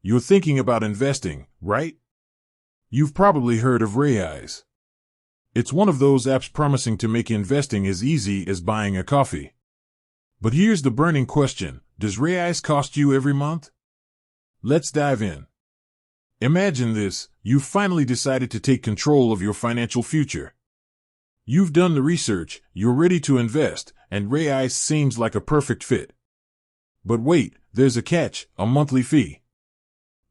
You're thinking about investing, right? You've probably heard of Raiz. It's one of those apps promising to make investing as easy as buying a coffee. But here's the burning question: does Raiz cost you every month? Let's dive in. Imagine this: you've finally decided to take control of your financial future. You've done the research, you're ready to invest, and Raiz seems like a perfect fit. But wait, there's a catch: a monthly fee.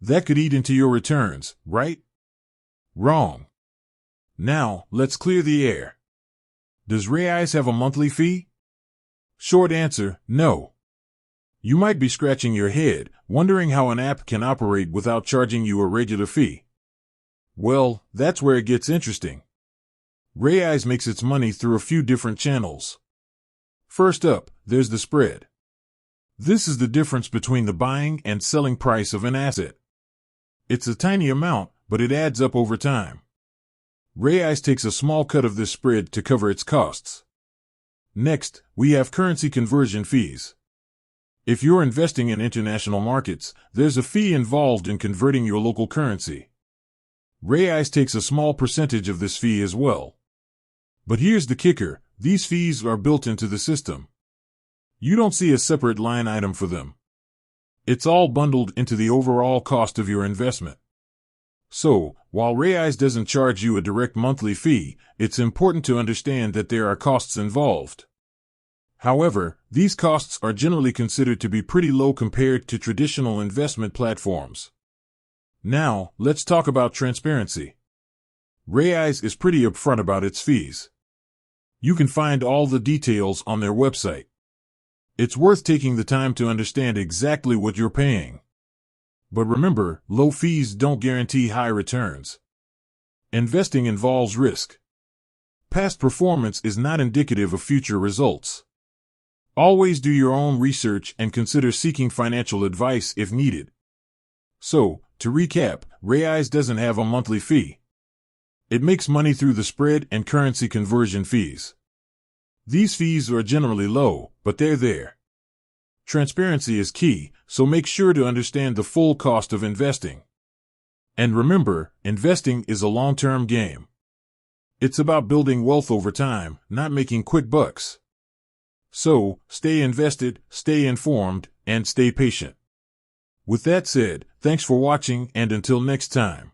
That could eat into your returns, right? Wrong. Now, let's clear the air. Does Raiz have a monthly fee? Short answer, no. You might be scratching your head, wondering how an app can operate without charging you a regular fee. Well, that's where it gets interesting. Raiz makes its money through a few different channels. First up, there's the spread. This is the difference between the buying and selling price of an asset. It's a tiny amount, but it adds up over time. Raiz takes a small cut of this spread to cover its costs. Next, we have currency conversion fees. If you're investing in international markets, there's a fee involved in converting your local currency. Raiz takes a small percentage of this fee as well. But here's the kicker: these fees are built into the system. You don't see a separate line item for them. It's all bundled into the overall cost of your investment. So, while Raiz doesn't charge you a direct monthly fee, it's important to understand that there are costs involved. However, these costs are generally considered to be pretty low compared to traditional investment platforms. Now, let's talk about transparency. Raiz is pretty upfront about its fees. You can find all the details on their website. It's worth taking the time to understand exactly what you're paying. But remember, low fees don't guarantee high returns. Investing involves risk. Past performance is not indicative of future results. Always do your own research and consider seeking financial advice if needed. So, to recap, Raiz doesn't have a monthly fee. It makes money through the spread and currency conversion fees. These fees are generally low, but they're there. Transparency is key, so make sure to understand the full cost of investing. And remember, investing is a long-term game. It's about building wealth over time, not making quick bucks. So, stay invested, stay informed, and stay patient. With that said, thanks for watching, and until next time.